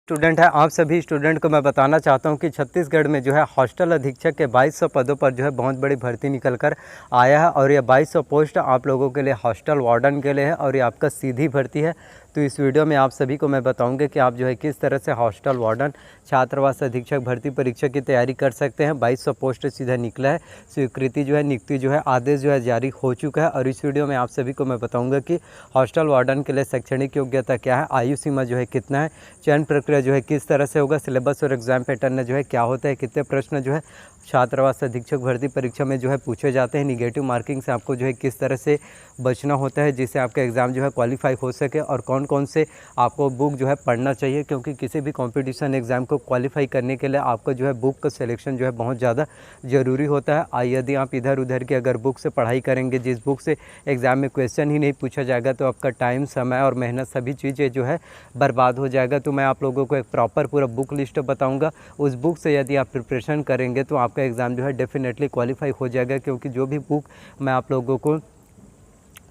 Student है, आप सभी स्टूडेंट को मैं बताना चाहता हूं कि छत्तीसगढ़ में जो है हॉस्टल अधीक्षक के 2200 पदों पर जो है बहुत बड़ी भर्ती निकल कर आया है। और ये 2200 पोस्ट आप लोगों के लिए हॉस्टल वार्डन के लिए है और ये आपका सीधी भर्ती है। तो इस वीडियो में आप सभी को मैं बताऊंगा कि आप जो है किस तरह से हॉस्टल वार्डन छात्रावास अधीक्षक भर्ती परीक्षा की तैयारी कर सकते हैं। 2200 पोस्ट सीधा निकला है, स्वीकृति जो है नियुक्ति जो है आदेश जो है जारी हो चुका है। और इस वीडियो में आप सभी को मैं बताऊंगा कि हॉस्टल वार्डन के लिए शैक्षणिक योग्यता क्या है, आयु सीमा जो है कितना है, चयन प्रक्रिया जो है किस तरह से होगा, सिलेबस और एग्जाम पैटर्न जो है क्या होता है, कितने प्रश्न जो है छात्रावास अधीक्षक भर्ती परीक्षा में जो है पूछे जाते हैं, निगेटिव मार्किंग से आपको जो है किस तरह से बचना होता है जिससे आपका एग्ज़ाम जो है क्वालिफाई हो सके, और कौन कौन से आपको बुक जो है पढ़ना चाहिए, क्योंकि किसी भी कंपटीशन एग्ज़ाम को क्वालिफाई करने के लिए आपका जो है बुक का सिलेक्शन जो है बहुत ज़्यादा ज़रूरी होता है। यदि आप इधर उधर की अगर बुक से पढ़ाई करेंगे, जिस बुक से एग्ज़ाम में क्वेश्चन ही नहीं पूछा जाएगा, तो आपका टाइम, समय और मेहनत सभी चीज़ें जो है बर्बाद हो जाएगा। तो मैं आप लोगों को एक प्रॉपर पूरा बुक लिस्ट बताऊँगा, उस बुक से यदि आप प्रिपरेशन करेंगे तो आपका एग्ज़ाम जो है डेफिनेटली क्वालिफाई हो जाएगा। क्योंकि जो भी बुक मैं आप लोगों को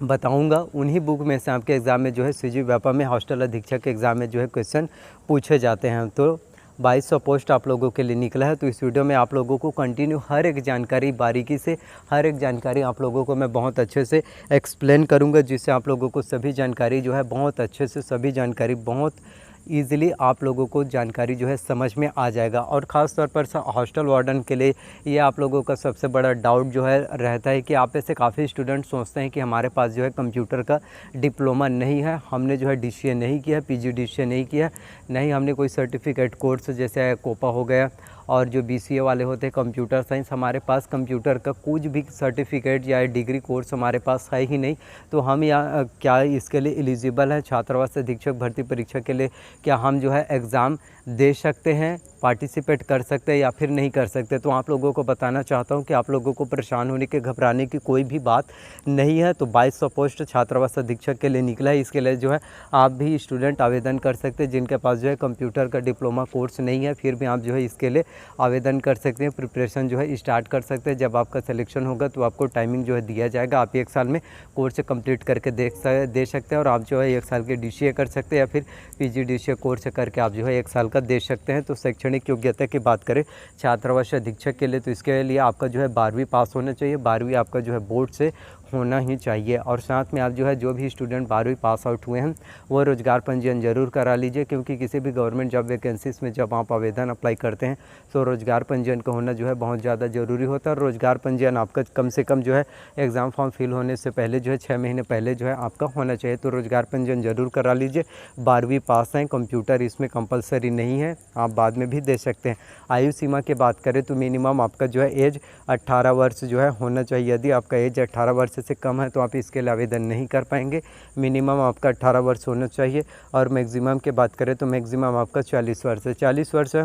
बताऊंगा उन्हीं बुक में से आपके एग्ज़ाम में जो है सीजी व्यापा में हॉस्टल अधीक्षक के एग्ज़ाम में जो है क्वेश्चन पूछे जाते हैं। तो 2200 पोस्ट आप लोगों के लिए निकला है। तो इस वीडियो में आप लोगों को कंटिन्यू हर एक जानकारी बारीकी से, हर एक जानकारी आप लोगों को मैं बहुत अच्छे से एक्सप्लेन करूंगा, जिससे आप लोगों को सभी जानकारी जो है बहुत अच्छे से, सभी जानकारी बहुत ईज़िली आप लोगों को जानकारी जो है समझ में आ जाएगा। और ख़ास तौर पर हॉस्टल वार्डन के लिए ये आप लोगों का सबसे बड़ा डाउट जो है रहता है कि आप में से काफ़ी स्टूडेंट सोचते हैं कि हमारे पास जो है कंप्यूटर का डिप्लोमा नहीं है, हमने जो है DCA नहीं किया, PG DCA नहीं किया, नहीं हमने कोई सर्टिफिकेट कोर्स जैसे कोपा हो गया और जो BCA वाले होते हैं कंप्यूटर साइंस, हमारे पास कंप्यूटर का कुछ भी सर्टिफिकेट या डिग्री कोर्स हमारे पास है ही नहीं। तो हम या क्या इसके लिए एलिजिबल है छात्रावास अधीक्षक भर्ती परीक्षा के लिए? क्या हम जो है एग्ज़ाम दे सकते हैं, पार्टिसिपेट कर सकते हैं या फिर नहीं कर सकते? तो आप लोगों को बताना चाहता हूं कि आप लोगों को परेशान होने के, घबराने की कोई भी बात नहीं है। तो 2200 पोस्ट छात्रावास अधीक्षक के लिए निकला है। इसके लिए जो है आप भी स्टूडेंट आवेदन कर सकते हैं जिनके पास जो है कंप्यूटर का डिप्लोमा कोर्स नहीं है, फिर भी आप जो है इसके लिए आवेदन कर सकते हैं, प्रिपरेशन जो है स्टार्ट कर सकते हैं। जब आपका सिलेक्शन होगा तो आपको टाइमिंग जो है दिया जाएगा, आप 1 साल में कोर्स कंप्लीट करके दे सकते हैं और आप जो है 1 साल के DCA कर सकते हैं या फिर PG DCA कोर्स करके आप जो है 1 साल का दे सकते हैं। तो शैक्षणिक योग्यता की बात करें छात्रावास अधीक्षक के लिए, तो इसके लिए आपका जो है 12वीं पास होना चाहिए, 12वीं आपका जो है बोर्ड से होना ही चाहिए। और साथ में आप जो है जो भी स्टूडेंट 12वीं पास आउट हुए हैं वो रोज़गार पंजीयन ज़रूर करा लीजिए, क्योंकि किसी भी गवर्नमेंट जॉब वैकेंसीज़ में जब आप आवेदन अप्लाई करते हैं तो रोज़गार पंजीयन का होना जो है बहुत ज़्यादा ज़रूरी होता है। और रोज़गार पंजीयन आपका कम से कम जो है एग्ज़ाम फॉर्म फिल होने से पहले जो है 6 महीने पहले जो है आपका होना चाहिए। तो रोज़गार पंजीयन ज़रूर करा लीजिए। 12वीं पास हैं, कंप्यूटर इसमें कंपलसरी नहीं है, आप बाद में भी दे सकते हैं। आयु सीमा की बात करें तो मिनिमम आपका जो है एज 18 वर्ष जो है होना चाहिए। यदि आपका एज 18 वर्ष से कम है तो आप इसके लिए आवेदन नहीं कर पाएंगे। मिनिमम आपका 18 वर्ष होना चाहिए। और मैक्सिमम की बात करें तो मैक्सिमम आपका 40 वर्ष है। 40 वर्ष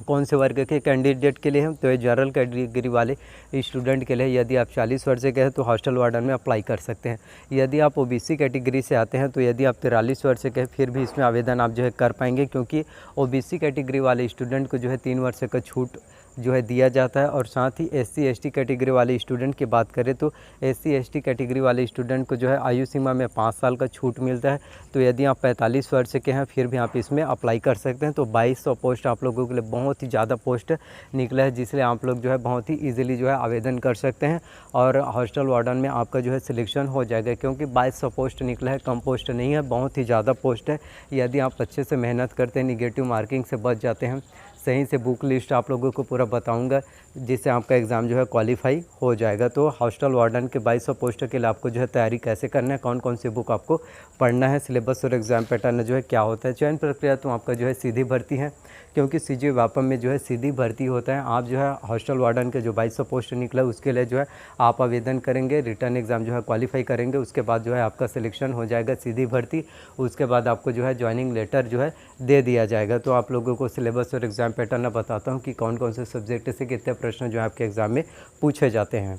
कौन से वर्ग के कैंडिडेट के लिए है? तो ये जनरल कैटेगरी वाले स्टूडेंट के लिए। यदि आप 40 वर्ष के हैं तो हॉस्टल वार्डन में अप्लाई कर सकते हैं। यदि आप OBC कैटेगरी से आते हैं तो यदि आप 43 वर्ष के हैं फिर भी इसमें आवेदन आप जो है कर पाएंगे, क्योंकि OBC कैटेगरी वाले स्टूडेंट को जो है 3 वर्ष का छूट जो है दिया जाता है। और साथ ही SC ST कैटेगरी वाले स्टूडेंट की बात करें तो SC ST कैटेगरी वाले स्टूडेंट को जो है आयु सीमा में 5 साल का छूट मिलता है। तो यदि आप 45 वर्ष के हैं फिर भी आप इसमें अप्लाई कर सकते हैं। तो 2200 पोस्ट आप लोगों के लिए बहुत ही ज़्यादा पोस्ट निकला है, जिसलिए आप लोग जो है बहुत ही ईजिली जो है आवेदन कर सकते हैं और हॉस्टल वार्डन में आपका जो है सिलेक्शन हो जाएगा। क्योंकि 2200 पोस्ट निकला है, कम पोस्ट नहीं है, बहुत ही ज़्यादा पोस्ट है। यदि आप अच्छे से मेहनत करते हैं, निगेटिव मार्किंग से बच जाते हैं, सही से बुक लिस्ट आप लोगों को पूरा बताऊंगा जिससे आपका एग्ज़ाम जो है क्वालिफाई हो जाएगा। तो हॉस्टल वार्डन के 2200 पोस्ट के लिए आपको जो है तैयारी कैसे करना है, कौन कौन सी बुक आपको पढ़ना है, सिलेबस और एग्ज़ाम पैटर्न जो है क्या होता है। चयन प्रक्रिया तो आपका जो है सीधी भर्ती है, क्योंकि CG व्यापम में जो है सीधी भर्ती होता है। आप जो है हॉस्टल वार्डन के जो 2200 पोस्ट निकला है उसके लिए जो है आप आवेदन करेंगे, रिटर्न एग्ज़ाम जो है क्वालिफाई करेंगे, उसके बाद जो है आपका सिलेक्शन हो जाएगा सीधी भर्ती। उसके बाद आपको जो है ज्वाइनिंग लेटर जो है दे दिया जाएगा। तो आप लोगों को सिलेबस और एग्ज़ाम पैटर्न बताता हूँ कि कौन कौन से सब्जेक्ट से कितने प्रश्न जो है आपके एग्ज़ाम में पूछे जाते हैं।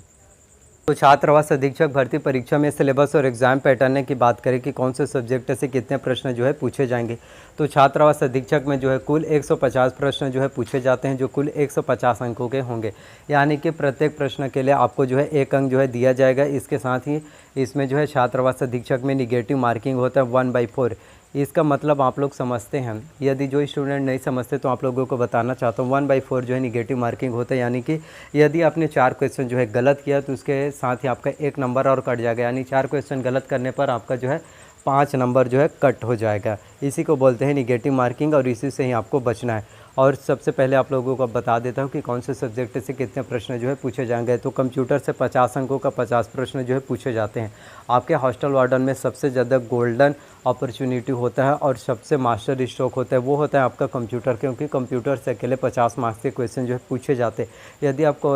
तो छात्रावास अधीक्षक भर्ती परीक्षा में सिलेबस और एग्ज़ाम पैटर्न की बात करें कि कौन से सब्जेक्ट से कितने प्रश्न जो है पूछे जाएंगे, तो छात्रावास अधीक्षक में जो है कुल 150 प्रश्न जो है पूछे जाते हैं, जो कुल 150 अंकों के होंगे। यानी कि प्रत्येक प्रश्न के लिए आपको जो है 1 अंक जो है दिया जाएगा। इसके साथ ही इसमें जो है छात्रावास अधीक्षक में निगेटिव मार्किंग होता है 1/4, इसका मतलब आप लोग समझते हैं। यदि जो स्टूडेंट नहीं समझते तो आप लोगों को बताना चाहता हूँ 1/4 जो है निगेटिव मार्किंग होता है, यानी कि यदि आपने 4 क्वेश्चन जो है गलत किया तो उसके साथ ही आपका 1 नंबर और कट जाएगा, यानी 4 क्वेश्चन गलत करने पर आपका जो है 5 नंबर जो है कट हो जाएगा। इसी को बोलते हैं निगेटिव मार्किंग और इसी से ही आपको बचना है। और सबसे पहले आप लोगों को बता देता हूँ कि कौन से सब्जेक्ट से कितने प्रश्न जो है पूछे जाएंगे। तो कंप्यूटर से 50 अंकों का 50 प्रश्न जो है पूछे जाते हैं। आपके हॉस्टल वार्डन में सबसे ज़्यादा गोल्डन अपॉर्चुनिटी होता है और सबसे मास्टर स्ट्रोक होता है, वो होता है आपका कंप्यूटर, क्योंकि कंप्यूटर से अकेले 50 मार्क्स के क्वेश्चन जो है पूछे जाते हैं। यदि आपको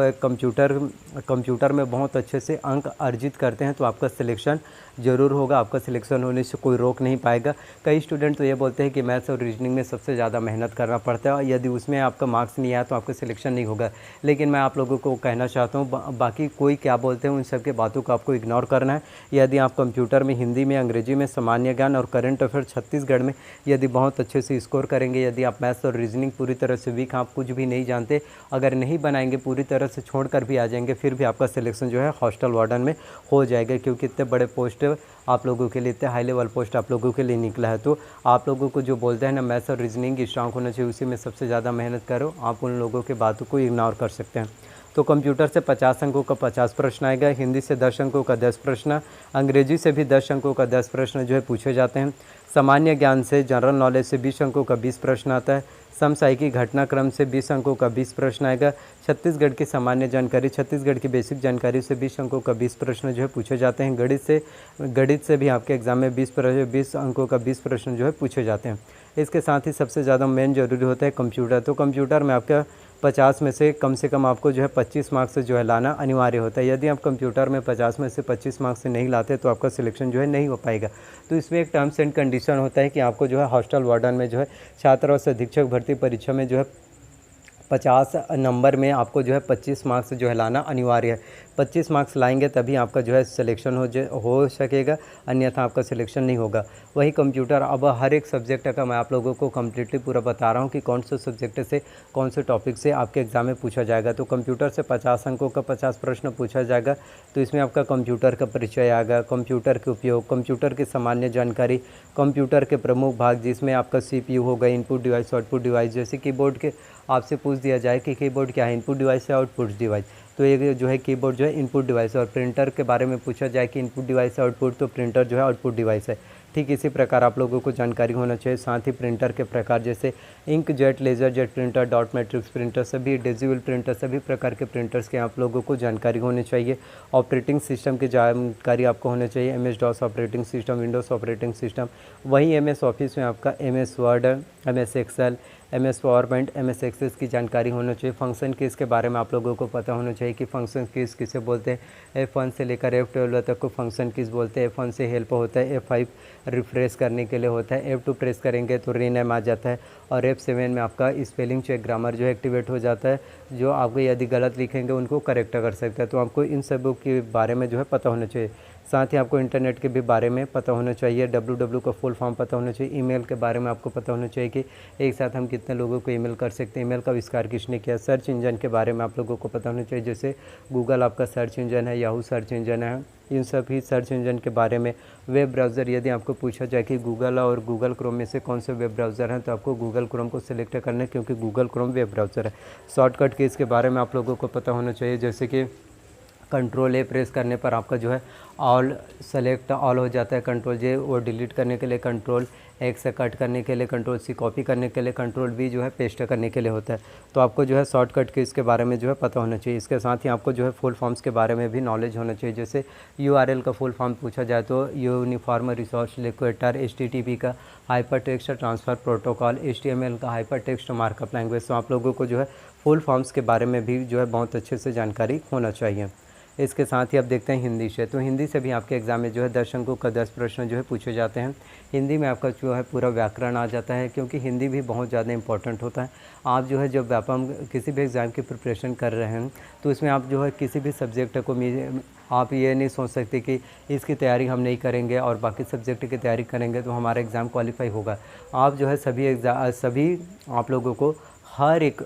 कंप्यूटर में बहुत अच्छे से अंक अर्जित करते हैं तो आपका सिलेक्शन ज़रूर होगा, आपका सिलेक्शन होने से कोई रोक नहीं पाएगा। कई स्टूडेंट तो ये बोलते हैं कि मैथ्स और रीजनिंग में सबसे ज़्यादा मेहनत करना पड़ता है और यदि उसमें आपका मार्क्स नहीं आया तो आपका सिलेक्शन नहीं होगा। लेकिन मैं आप लोगों को कहना चाहता हूँ बाकी कोई क्या बोलते हैं उन सब के बातों को आपको इग्नोर करना है। यदि आप कंप्यूटर में, हिंदी में, अंग्रेजी में, सामान्य ज्ञान और करंट अफेयर छत्तीसगढ़ में यदि बहुत अच्छे से स्कोर करेंगे, यदि आप मैथ्स और रीजनिंग पूरी तरह से वीक, आप कुछ भी नहीं जानते, अगर नहीं बनाएंगे, पूरी तरह से छोड़ कर भी आ जाएंगे, फिर भी आपका सिलेक्शन जो है हॉस्टल वार्डन में हो जाएगा, क्योंकि इतने बड़े पोस्ट आप लोगों के लिए, इतने हाई लेवल पोस्ट आप लोगों के लिए निकला है। तो आप लोगों को जो बोलते हैं ना मैथ्स और रीजनिंग स्ट्रांग होना चाहिए, उसी में सबसे ज़्यादा मेहनत करो, आप उन लोगों के बातों को इग्नोर कर सकते हैं। तो कंप्यूटर से 50 अंकों का 50 प्रश्न आएगा, हिंदी से 10 अंकों का 10 प्रश्न, अंग्रेजी से भी 10 अंकों का 10 प्रश्न जो है पूछे जाते हैं। सामान्य ज्ञान से, जनरल नॉलेज से 20 अंकों का 20 प्रश्न आता है। समसामयिक घटनाक्रम से 20 अंकों का 20 प्रश्न आएगा। छत्तीसगढ़ की सामान्य जानकारी, छत्तीसगढ़ की बेसिक जानकारी से 20 अंकों का 20 प्रश्न जो है पूछे जाते हैं। गणित से भी आपके एग्जाम में 20 अंकों का 20 प्रश्न जो है पूछे जाते हैं। इसके साथ ही सबसे ज़्यादा मेन जरूरी होता है कंप्यूटर। तो कंप्यूटर में आपका 50 में से कम आपको जो है 25 मार्क्स जो है लाना अनिवार्य होता है। यदि आप कंप्यूटर में 50 में से 25 मार्क्स से नहीं लाते तो आपका सिलेक्शन जो है नहीं हो पाएगा। तो इसमें एक टर्म्स एंड कंडीशन होता है कि आपको जो है हॉस्टल वार्डन में जो है छात्र और अधीक्षक भर्ती परीक्षा में जो है 50 नंबर में आपको जो है 25 मार्क्स जो है लाना अनिवार्य है। 25 मार्क्स लाएंगे तभी आपका जो है सिलेक्शन हो सकेगा, अन्यथा आपका सिलेक्शन नहीं होगा। वही कंप्यूटर, अब हर एक सब्जेक्ट का मैं आप लोगों को कम्प्लीटली पूरा बता रहा हूँ कि कौन से सब्जेक्ट से, कौन से टॉपिक से आपके एग्ज़ाम में पूछा जाएगा। तो कंप्यूटर से 50 अंकों का 50 प्रश्न पूछा जाएगा। तो इसमें आपका कंप्यूटर का परिचय आएगा, कंप्यूटर के उपयोग, कंप्यूटर की सामान्य जानकारी, कंप्यूटर के प्रमुख भाग जिसमें आपका CPU होगा, इनपुट डिवाइस, आउटपुट डिवाइस। जैसे कीबोर्ड के आपसे पूछ दिया जाए कि कीबोर्ड क्या है, इनपुट डिवाइस है आउटपुट डिवाइस, तो ये जो है कीबोर्ड जो है इनपुट डिवाइस है। और प्रिंटर के बारे में पूछा जाए कि इनपुट डिवाइस है आउटपुट, तो प्रिंटर जो है आउटपुट डिवाइस है। ठीक इसी प्रकार आप लोगों को जानकारी होना चाहिए। साथ ही प्रिंटर के प्रकार जैसे ink jet, laser jet printer, dot matrix printer, सभी डिजिबल प्रिंटर, सभी प्रकार के प्रिंटर्स के आप लोगों को जानकारी होनी चाहिए। ऑपरेटिंग सिस्टम की जानकारी आपको होनी चाहिए, MS-DOS operating system, Windows operating system. वहीं MS ऑफिस में आपका MS Word, MS Excel, MS PowerPoint, MS Access की जानकारी होना चाहिए। फंक्शन कीज़ के बारे में आप लोगों को पता होना चाहिए कि फंक्शन कीज़ किसे बोलते हैं। F1 से लेकर F12 तक को फंक्शन कीज़ बोलते हैं। F1 से हेल्प होता है, F5 रिफ्रेश करने के लिए होता है, F2 प्रेस करेंगे तो रीनेम आ जाता है, और F7 में आपका स्पेलिंग चेक, ग्रामर जो है एक्टिवेट हो जाता है, जो आपको यदि गलत लिखेंगे उनको करेक्ट कर सकता है। तो आपको इन सब के बारे में जो है पता होना चाहिए। साथ ही आपको इंटरनेट के भी बारे में पता होना चाहिए, www का फुल फॉर्म पता होना चाहिए। ईमेल के बारे में आपको पता होना चाहिए कि एक साथ हम कितने लोगों को ईमेल कर सकते हैं, ईमेल का आविष्कार किसने किया। सर्च इंजन के बारे में आप लोगों को पता होना चाहिए, जैसे गूगल आपका सर्च इंजन है, याहू सर्च इंजन है, इन सभी सर्च इंजन के बारे में। वेब ब्राउज़र, यदि आपको पूछा जाए कि गूगल और गूगल क्रोम में से कौन से वेब ब्राउज़र हैं, तो आपको गूगल क्रोम को सिलेक्ट करना है, क्योंकि गूगल क्रोम वेब ब्राउज़र है। शॉर्टकट कीज़ के बारे में आप लोगों को पता होना चाहिए, जैसे कि Ctrl+A प्रेस करने पर आपका जो है ऑल सेलेक्ट ऑल हो जाता है, Ctrl+J वो डिलीट करने के लिए, Ctrl+X से कट करने के लिए, Ctrl+C कॉपी करने के लिए, Ctrl+V जो है पेस्ट करने के लिए होता है। तो आपको जो है शॉर्टकट की इसके बारे में जो है पता होना चाहिए। इसके साथ ही आपको जो है फुल फॉर्म्स के बारे में भी नॉलेज होना चाहिए, जैसे URL का फुल फॉर्म पूछा जाए तो यूनिफॉर्म रिसोर्स लोकेटर, HTTP का hyper text transfer protocol, HTML का हाइपर टेक्स्ट मार्कअप लैंग्वेज। तो आप लोगों को जो है फुल फॉर्म्स के बारे में भी जो है बहुत अच्छे से जानकारी होना चाहिए। इसके साथ ही आप देखते हैं हिंदी से, तो हिंदी से भी आपके एग्ज़ाम में जो है 10 अंकों का 10 प्रश्न जो है पूछे जाते हैं। हिंदी में आपका जो है पूरा व्याकरण आ जाता है, क्योंकि हिंदी भी बहुत ज़्यादा इंपॉर्टेंट होता है। आप जो है जब व्यापम किसी भी एग्ज़ाम की प्रिपरेशन कर रहे हैं तो इसमें आप जो है किसी भी सब्जेक्ट को आप ये नहीं सोच सकते कि इसकी तैयारी हम नहीं करेंगे और बाकी सब्जेक्ट की तैयारी करेंगे तो हमारा एग्ज़ाम क्वालिफाई होगा। आप जो है सभी आप लोगों को हर एक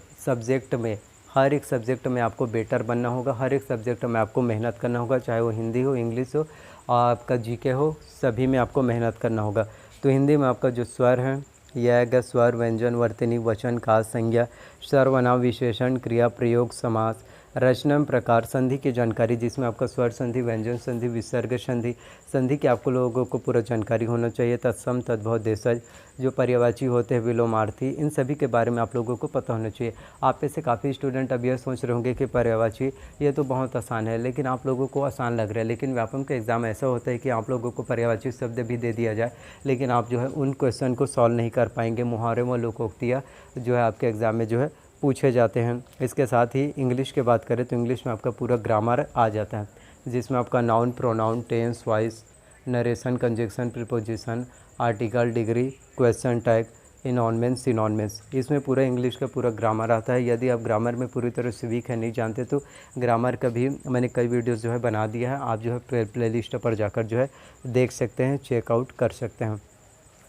सब्जेक्ट में आपको बेटर बनना होगा, हर एक सब्जेक्ट में आपको मेहनत करना होगा, चाहे वो हिंदी हो, इंग्लिश हो, आपका GK हो, सभी में आपको मेहनत करना होगा। तो हिंदी में आपका जो स्वर है यह आएगा स्वर, व्यंजन, वर्तनी, वचन, काल, संज्ञा, सर्वनाम, विशेषण, क्रिया, प्रयोग, समास, रचना, प्रकार, संधि की जानकारी, जिसमें आपका स्वर संधि, व्यंजन संधि, विसर्ग संधि, संधि की आपको लोगों को पूरा जानकारी होना चाहिए। तत्सम, तद्भव, देशज, जो पर्यायवाची होते हैं, विलोमार्थी, इन सभी के बारे में आप लोगों को पता होना चाहिए। आप में से काफ़ी स्टूडेंट अब यह सोच रहे होंगे कि पर्यायवाची ये तो बहुत आसान है, लेकिन आप लोगों को आसान लग रहा है, लेकिन व्यापम का एग्ज़ाम ऐसा होता है कि आप लोगों को पर्यायवाची शब्द भी दे दिया जाए, लेकिन आप जो है उन क्वेश्चन को सॉल्व नहीं कर पाएंगे। मुहावरे व लोकोक्तियाँ जो है आपके एग्ज़ाम में जो है पूछे जाते हैं। इसके साथ ही इंग्लिश की बात करें तो इंग्लिश में आपका पूरा ग्रामर आ जाता है, जिसमें आपका noun, pronoun, tense, voice, narration, conjunction, preposition, article, degree, question tag, antonyms, synonyms, इसमें पूरा इंग्लिश का पूरा ग्रामर आता है। यदि आप ग्रामर में पूरी तरह से वीक है, नहीं जानते, तो ग्रामर का भी मैंने कई वीडियोस जो है बना दिया है, आप जो है प्लेलिस्ट पर जाकर जो है देख सकते हैं, चेकआउट कर सकते हैं।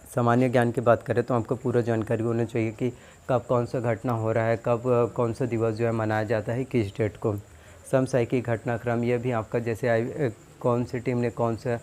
सामान्य ज्ञान की बात करें तो आपको पूरा जानकारी होनी चाहिए कि कब कौन सा घटना हो रहा है, कब कौन सा दिवस जो है मनाया जाता है, किस डेट को। समसामयिक घटनाक्रम, यह भी आपका जैसे कौन सी टीम ने कौन सा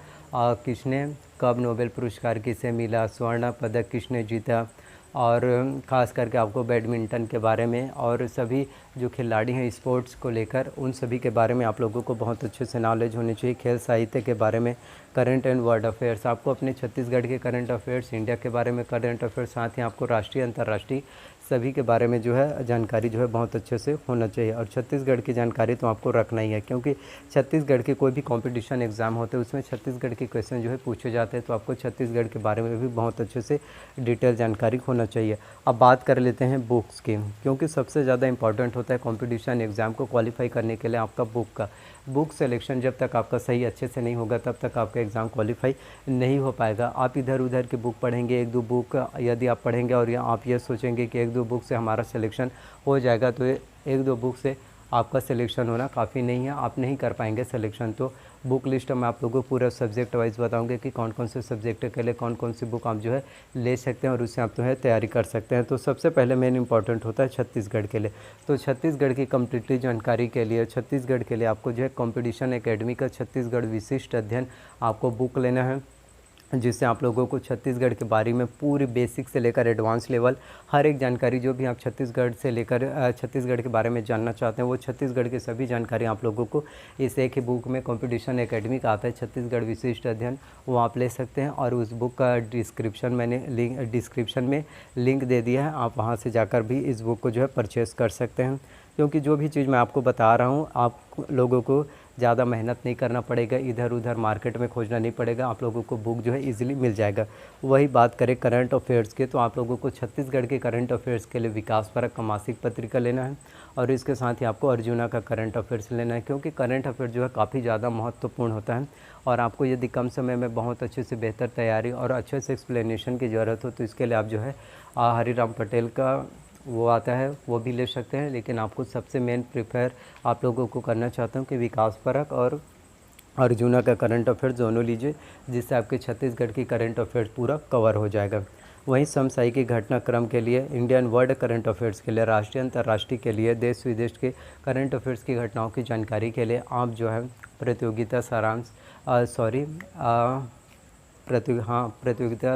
किसने कब नोबेल पुरस्कार किसे मिला, स्वर्ण पदक किसने जीता, और ख़ास करके आपको बैडमिंटन के बारे में और सभी जो खिलाड़ी हैं स्पोर्ट्स को लेकर, उन सभी के बारे में आप लोगों को बहुत अच्छे से नॉलेज होनी चाहिए। खेल साहित्य के बारे में, करंट एंड वर्ल्ड अफेयर्स, आपको अपने छत्तीसगढ़ के करंट अफेयर्स, इंडिया के बारे में करंट अफेयर्स, साथ ही आपको राष्ट्रीय अंतर्राष्ट्रीय सभी के बारे में जो है जानकारी जो है बहुत अच्छे से होना चाहिए। और छत्तीसगढ़ की जानकारी तो आपको रखना ही है, क्योंकि छत्तीसगढ़ के कोई भी कंपटीशन एग्ज़ाम होते हैं उसमें छत्तीसगढ़ के क्वेश्चन जो है पूछे जाते हैं, तो आपको छत्तीसगढ़ के बारे में भी बहुत अच्छे से डिटेल जानकारी होना चाहिए। अब बात कर लेते हैं बुक्स की, क्योंकि सबसे ज़्यादा इंपॉर्टेंट होता है कंपटीशन एग्ज़ाम को क्वालिफाई करने के लिए आपका बुक सिलेक्शन जब तक आपका सही अच्छे से नहीं होगा तब तक आपका एग्ज़ाम क्वालिफाई नहीं हो पाएगा। आप इधर उधर की बुक पढ़ेंगे, एक दो बुक यदि आप पढ़ेंगे और आप ये सोचेंगे कि एक दो बुक से हमारा सिलेक्शन हो जाएगा, तो एक दो बुक से आपका सिलेक्शन होना काफ़ी नहीं है, आप नहीं कर पाएंगे सिलेक्शन। तो बुक लिस्ट में आप लोगों को पूरा सब्जेक्ट वाइज बताऊंगे कि कौन कौन से सब्जेक्ट के लिए कौन कौन सी बुक आप जो है ले सकते हैं और उससे आप जो है तैयारी कर सकते हैं। तो सबसे पहले मेन इंपॉर्टेंट होता है छत्तीसगढ़ के लिए। तो छत्तीसगढ़ की कम्प्लीटली जानकारी के लिए, छत्तीसगढ़ के लिए आपको जो है कॉम्पिटिशन एकेडमी का छत्तीसगढ़ विशिष्ट अध्ययन आपको बुक लेना है, जिससे आप लोगों को छत्तीसगढ़ के बारे में पूरी बेसिक से लेकर एडवांस लेवल हर एक जानकारी जो भी आप छत्तीसगढ़ से लेकर छत्तीसगढ़ के बारे में जानना चाहते हैं, वो छत्तीसगढ़ की सभी जानकारी आप लोगों को इस एक ही बुक में कॉम्पिटिशन एकेडमी का आता है छत्तीसगढ़ विशिष्ट अध्ययन, वो आप ले सकते हैं। और उस बुक का डिस्क्रिप्शन में लिंक दे दिया है, आप वहाँ से जाकर भी इस बुक को जो है परचेज़ कर सकते हैं। क्योंकि जो भी चीज़ मैं आपको बता रहा हूँ, आप लोगों को ज़्यादा मेहनत नहीं करना पड़ेगा, इधर उधर मार्केट में खोजना नहीं पड़ेगा, आप लोगों को बुक जो है इजीली मिल जाएगा। वही बात करें करंट अफेयर्स के, तो आप लोगों को छत्तीसगढ़ के करंट अफेयर्स के लिए विकास परक का मासिक पत्रिका लेना है, और इसके साथ ही आपको अर्जुना का करंट अफेयर्स लेना है, क्योंकि करंट अफेयर जो है काफ़ी ज़्यादा महत्वपूर्ण होता है। और आपको यदि कम समय में बहुत अच्छे से बेहतर तैयारी और अच्छे से एक्सप्लेनेशन की ज़रूरत हो, तो इसके लिए आप जो है हरिराम पटेल का वो आता है, वो भी ले सकते हैं। लेकिन आपको सबसे मेन प्रिफर आप लोगों को करना चाहता हूँ कि विकास परक और अर्जुना का करंट अफेयर्स दोनों लीजिए, जिससे आपके छत्तीसगढ़ की करंट अफेयर्स पूरा कवर हो जाएगा। वहीं समसामयिक घटनाक्रम के लिए, इंडियन वर्ल्ड करंट अफेयर्स के लिए, राष्ट्रीय अंतर्राष्ट्रीय के लिए, देश विदेश के करंट अफेयर्स की घटनाओं की जानकारी के लिए आप जो है प्रतियोगिता सारांश प्रतियोगिता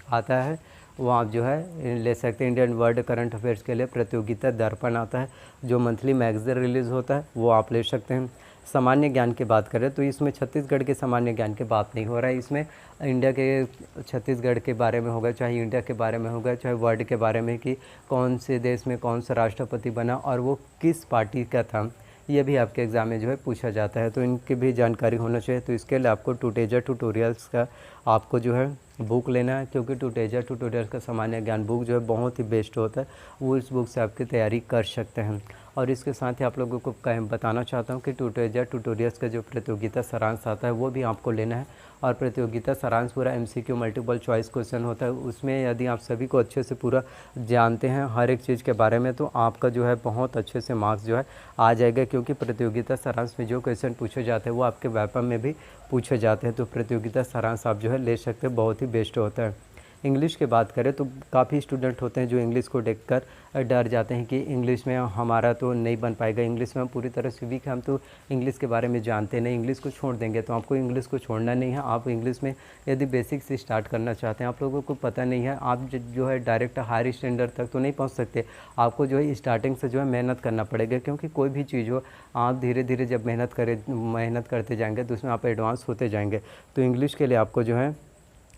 आता है, वो आप जो है ले सकते हैं। इंडियन वर्ल्ड करंट अफेयर्स के लिए प्रतियोगिता दर्पण आता है, जो मंथली मैगज़ीन रिलीज़ होता है, वो आप ले सकते हैं। सामान्य ज्ञान की बात करें तो इसमें छत्तीसगढ़ के सामान्य ज्ञान की बात नहीं हो रहा है, इसमें इंडिया के छत्तीसगढ़ के बारे में होगा, चाहे इंडिया के बारे में होगा, चाहे वर्ल्ड के बारे में कि कौन से देश में कौन सा राष्ट्रपति बना और वो किस पार्टी का था, ये भी आपके एग्ज़ाम में जो है पूछा जाता है, तो इनकी भी जानकारी होना चाहिए। तो इसके लिए आपको टूटेजा ट्यूटोरियल्स का आपको जो है बुक लेना है, क्योंकि टूटेजा ट्यूटोरियल्स का सामान्य ज्ञान बुक जो है बहुत ही बेस्ट होता है, वो इस बुक से आपकी तैयारी कर सकते हैं। और इसके साथ ही आप लोगों को बताना चाहता हूँ कि टूटेजा ट्यूटोरियल्स का जो प्रतियोगिता सारांश आता है वो भी आपको लेना है। और प्रतियोगिता सारांश पूरा MCQ मल्टीपल चॉइस क्वेश्चन होता है, उसमें यदि आप सभी को अच्छे से पूरा जानते हैं हर एक चीज़ के बारे में, तो आपका जो है बहुत अच्छे से मार्क्स जो है आ जाएगा, क्योंकि प्रतियोगिता सारांश में जो क्वेश्चन पूछे जाते हैं वो आपके व्यापम में भी पूछे जाते हैं। तो प्रतियोगिता सारांश आप जो है ले सकते हैं, बहुत ही बेस्ट होता है। इंग्लिश की बात करें तो काफ़ी स्टूडेंट होते हैं जो इंग्लिश को देखकर डर जाते हैं कि इंग्लिश में हमारा तो नहीं बन पाएगा, इंग्लिश में हम पूरी तरह से वीक हैं, हम तो इंग्लिश के बारे में जानते नहीं, इंग्लिश को छोड़ देंगे। तो आपको इंग्लिश को छोड़ना नहीं है। आप इंग्लिश में यदि बेसिक से स्टार्ट करना चाहते हैं, आप लोगों को पता नहीं है, आप जो है डायरेक्ट हायर स्टैंडर्ड तक तो नहीं पहुँच सकते। आपको जो है स्टार्टिंग से जो है मेहनत करना पड़ेगा, क्योंकि कोई भी चीज़ हो आप धीरे धीरे जब मेहनत करते जाएंगे तो उसमें आप एडवांस होते जाएंगे। तो इंग्लिश के लिए आपको जो है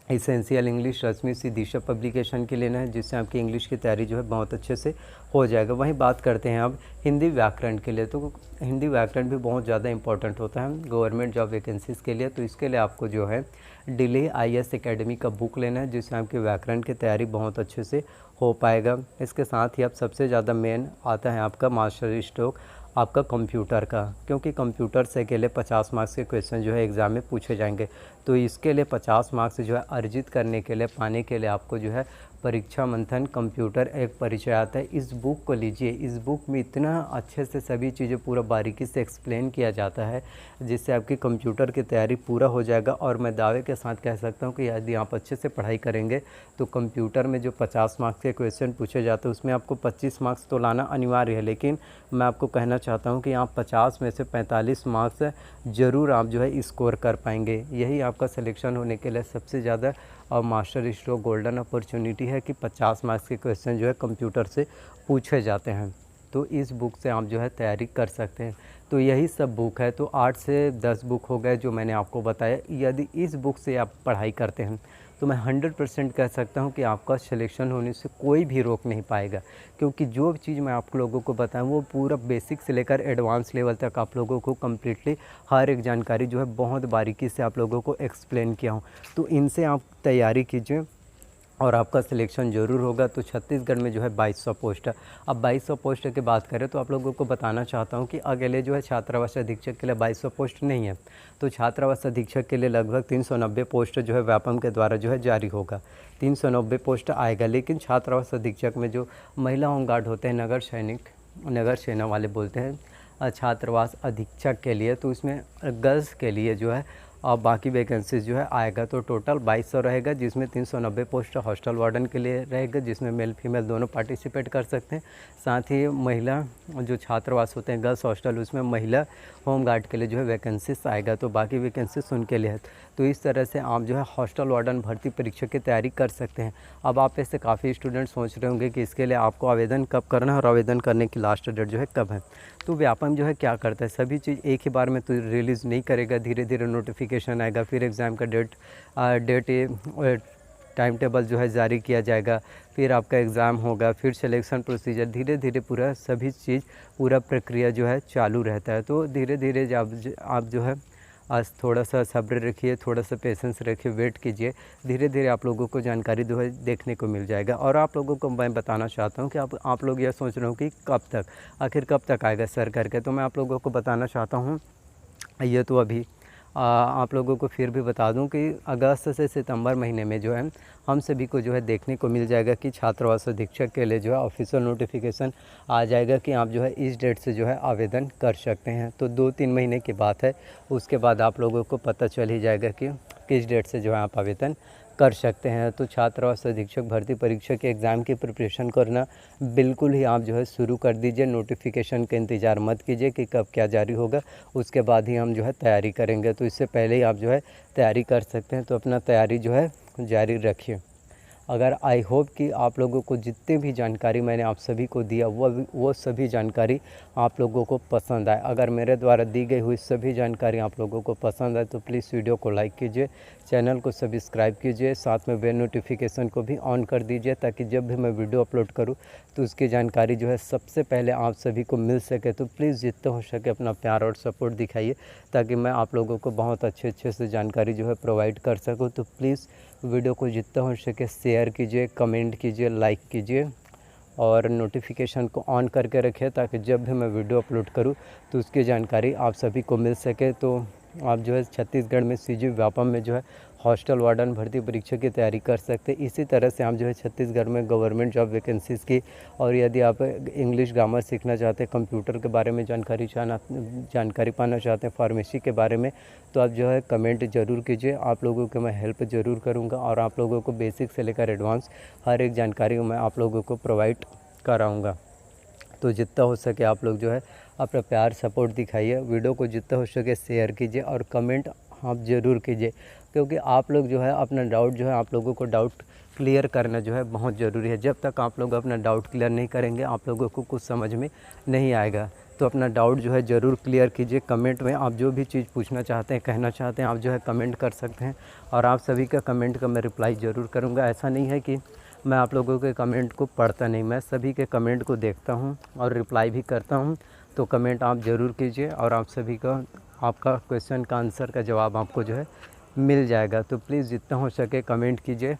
इसेंशियल इंग्लिश रश्मि सी दिशा पब्लिकेशन के लेना है, जिससे आपकी इंग्लिश की तैयारी जो है बहुत अच्छे से हो जाएगा। वहीं बात करते हैं अब हिंदी व्याकरण के लिए। तो हिंदी व्याकरण भी बहुत ज़्यादा इंपॉर्टेंट होता है गवर्नमेंट जॉब वैकेंसीज़ के लिए। तो इसके लिए आपको जो है दिल्ली IAS एकेडमी का बुक लेना है, जिससे आपकी व्याकरण की तैयारी बहुत अच्छे से हो पाएगा। इसके साथ ही अब सबसे ज़्यादा मेन आता है आपका मास्टर स्ट्रोक आपका कंप्यूटर का, क्योंकि कंप्यूटर से के लिए 50 मार्क्स के क्वेश्चन जो है एग्ज़ाम में पूछे जाएंगे। तो इसके लिए 50 मार्क्स जो है अर्जित करने के लिए, पाने के लिए आपको जो है परीक्षा मंथन कंप्यूटर एक परिचय आता है, इस बुक को लीजिए। इस बुक में इतना अच्छे से सभी चीज़ें पूरा बारीकी से एक्सप्लेन किया जाता है, जिससे आपकी कंप्यूटर की तैयारी पूरा हो जाएगा। और मैं दावे के साथ कह सकता हूँ कि यदि आप अच्छे से पढ़ाई करेंगे तो कंप्यूटर में जो 50 मार्क्स के क्वेश्चन पूछे जाते हैं उसमें आपको 25 मार्क्स तो लाना अनिवार्य है, लेकिन मैं आपको कहना चाहता हूँ कि आप 50 में से 45 मार्क्स ज़रूर आप जो है स्कोर कर पाएंगे। यही आपका सिलेक्शन होने के लिए सबसे ज़्यादा और मास्टर स्ट्रोक गोल्डन अपॉर्चुनिटी है कि 50 मार्क्स के क्वेश्चन जो है कंप्यूटर से पूछे जाते हैं। तो इस बुक से आप जो है तैयारी कर सकते हैं। तो यही सब बुक है। तो 8 से 10 बुक हो गए जो मैंने आपको बताया। यदि इस बुक से आप पढ़ाई करते हैं तो मैं 100% कह सकता हूं कि आपका सिलेक्शन होने से कोई भी रोक नहीं पाएगा, क्योंकि जो चीज़ मैं आप लोगों को बताऊं वो पूरा बेसिक से लेकर एडवांस लेवल तक आप लोगों को कम्प्लीटली हर एक जानकारी जो है बहुत बारीकी से आप लोगों को एक्सप्लेन किया हूँ। तो इनसे आप तैयारी कीजिए और आपका सिलेक्शन ज़रूर होगा। तो छत्तीसगढ़ में जो है 2200 पोस्ट है। अब 2200 पोस्ट की बात करें तो आप लोगों को बताना चाहता हूं कि अगले जो है छात्रावास अधीक्षक के लिए 2200 पोस्ट नहीं है। तो छात्रावास अधीक्षक के लिए लगभग 390 पोस्ट जो है व्यापम के द्वारा जो है जारी होगा। 390 पोस्ट आएगा, लेकिन छात्रावास अधीक्षक में जो महिला होमगार्ड होते हैं, नगर सैनिक, नगर सेना वाले बोलते हैं छात्रावास अधीक्षक के लिए, तो इसमें गर्ल्स के लिए जो है और बाकी वैकेंसीज जो है आएगा। तो टोटल 2200 रहेगा, जिसमें 390 पोस्ट हॉस्टल वार्डन के लिए रहेगा, जिसमें मेल फीमेल दोनों पार्टिसिपेट कर सकते हैं। साथ ही महिला जो छात्रावास होते हैं गर्ल्स हॉस्टल, उसमें महिला होमगार्ड के लिए जो है वैकेंसीज आएगा। तो बाकी वैकेंसीज उनके लिए है। तो इस तरह से आप जो है हॉस्टल वार्डन भर्ती परीक्षा की तैयारी कर सकते हैं। अब आप ऐसे काफ़ी स्टूडेंट सोच रहे होंगे कि इसके लिए आपको आवेदन कब करना है और आवेदन करने की लास्ट डेट जो है कब है। तो व्यापम जो है क्या करता है, सभी चीज़ एक ही बार में तो रिलीज़ नहीं करेगा, धीरे धीरे नोटिफिकेशन आएगा, फिर एग्ज़ाम का डेट टाइम टेबल जो है जारी किया जाएगा, फिर आपका एग्ज़ाम होगा, फिर सिलेक्शन प्रोसीजर, धीरे धीरे पूरा सभी चीज़ पूरा प्रक्रिया जो है चालू रहता है। तो धीरे धीरे जब आप जो है आज थोड़ा सा सब्र रखिए, थोड़ा सा पेशेंस रखिए, वेट कीजिए, धीरे धीरे आप लोगों को जानकारी जो है देखने को मिल जाएगा। और आप लोगों को मैं बताना चाहता हूँ कि आप लोग यह सोच रहे हो कि कब तक, आखिर कब तक आएगा सर करके, तो मैं आप लोगों को बताना चाहता हूँ ये तो अभी आप लोगों को फिर भी बता दूं कि अगस्त से सितंबर महीने में जो है हम सभी को जो है देखने को मिल जाएगा कि छात्रावास अधीक्षक के लिए जो है ऑफिशियल नोटिफिकेशन आ जाएगा कि आप जो है इस डेट से जो है आवेदन कर सकते हैं। तो 2-3 महीने की बात है, उसके बाद आप लोगों को पता चल ही जाएगा कि किस डेट से जो है आप आवेदन कर सकते हैं। तो छात्रावास अधीक्षक भर्ती परीक्षा के एग्ज़ाम की प्रिपरेशन करना बिल्कुल ही आप जो है शुरू कर दीजिए। नोटिफिकेशन का इंतज़ार मत कीजिए कि कब क्या जारी होगा, उसके बाद ही हम जो है तैयारी करेंगे। तो इससे पहले ही आप जो है तैयारी कर सकते हैं। तो अपना तैयारी जो है जारी रखिए। अगर आई होप कि आप लोगों को जितनी भी जानकारी मैंने आप सभी को दिया वो सभी जानकारी आप लोगों को पसंद आए। अगर मेरे द्वारा दी गई हुई सभी जानकारी आप लोगों को पसंद आए तो प्लीज़ वीडियो को लाइक कीजिए, चैनल को सब्सक्राइब कीजिए, साथ में बेल नोटिफिकेशन को भी ऑन कर दीजिए, ताकि जब भी मैं वीडियो अपलोड करूं तो उसकी जानकारी जो है सबसे पहले आप सभी को मिल सके। तो प्लीज़ जितना हो सके अपना प्यार और सपोर्ट दिखाइए, ताकि मैं आप लोगों को बहुत अच्छे से जानकारी जो है प्रोवाइड कर सकूँ। तो प्लीज़ वीडियो को जितना हो सके शेयर कीजिए, कमेंट कीजिए, लाइक कीजिए और नोटिफिकेशन को ऑन करके रखें, ताकि जब भी मैं वीडियो अपलोड करूं तो उसकी जानकारी आप सभी को मिल सके। तो आप जो है छत्तीसगढ़ में CG व्यापम में जो है हॉस्टल वार्डन भर्ती परीक्षा की तैयारी कर सकते हैं। इसी तरह से आप जो है छत्तीसगढ़ में गवर्नमेंट जॉब वैकेंसीज़ की, और यदि आप इंग्लिश ग्रामर सीखना चाहते हैं, कंप्यूटर के बारे में जानकारी पाना चाहते हैं, फार्मेसी के बारे में, तो आप जो है कमेंट ज़रूर कीजिए। आप लोगों की मैं हेल्प ज़रूर करूँगा और आप लोगों को बेसिक से लेकर एडवांस हर एक जानकारी मैं आप लोगों को प्रोवाइड कराऊँगा। तो जितना हो सके आप लोग जो है अपना प्यार सपोर्ट दिखाइए, वीडियो को जितना हो सके शेयर कीजिए और कमेंट आप ज़रूर कीजिए, क्योंकि आप लोग जो है अपना डाउट जो है, आप लोगों को डाउट क्लियर करना जो है बहुत ज़रूरी है। जब तक आप लोग अपना डाउट क्लियर नहीं करेंगे आप लोगों को कुछ समझ में नहीं आएगा। तो अपना डाउट जो है ज़रूर क्लियर कीजिए। कमेंट में आप जो भी चीज़ पूछना चाहते हैं, कहना चाहते हैं, आप जो है कमेंट कर सकते हैं और आप सभी का कमेंट का मैं रिप्लाई ज़रूर करूँगा। ऐसा नहीं है कि मैं आप लोगों के कमेंट को पढ़ता नहीं, मैं सभी के कमेंट को देखता हूँ और रिप्लाई भी करता हूँ। तो कमेंट आप ज़रूर कीजिए और आप सभी का आपका क्वेश्चन का आंसर का जवाब आपको जो है मिल जाएगा। तो प्लीज़ जितना हो सके कमेंट कीजिए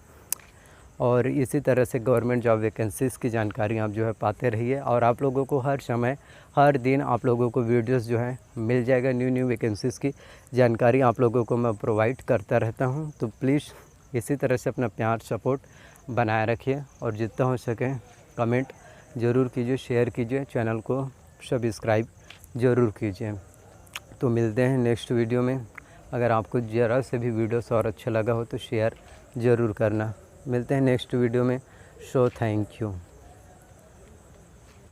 और इसी तरह से गवर्नमेंट जॉब वैकेंसीज़ की जानकारी आप जो है पाते रहिए। और आप लोगों को हर समय हर दिन आप लोगों को वीडियोस जो है मिल जाएगा, न्यू वैकेंसीज़ की जानकारी आप लोगों को मैं प्रोवाइड करता रहता हूं। तो प्लीज़ इसी तरह से अपना प्यार सपोर्ट बनाए रखिए और जितना हो सके कमेंट ज़रूर कीजिए, शेयर कीजिए, चैनल को सब्सक्राइब ज़रूर कीजिए। तो मिलते हैं नेक्स्ट वीडियो में। अगर आपको ज़रा से भी वीडियोस और अच्छा लगा हो तो शेयर ज़रूर करना। मिलते हैं नेक्स्ट वीडियो में। So thank you.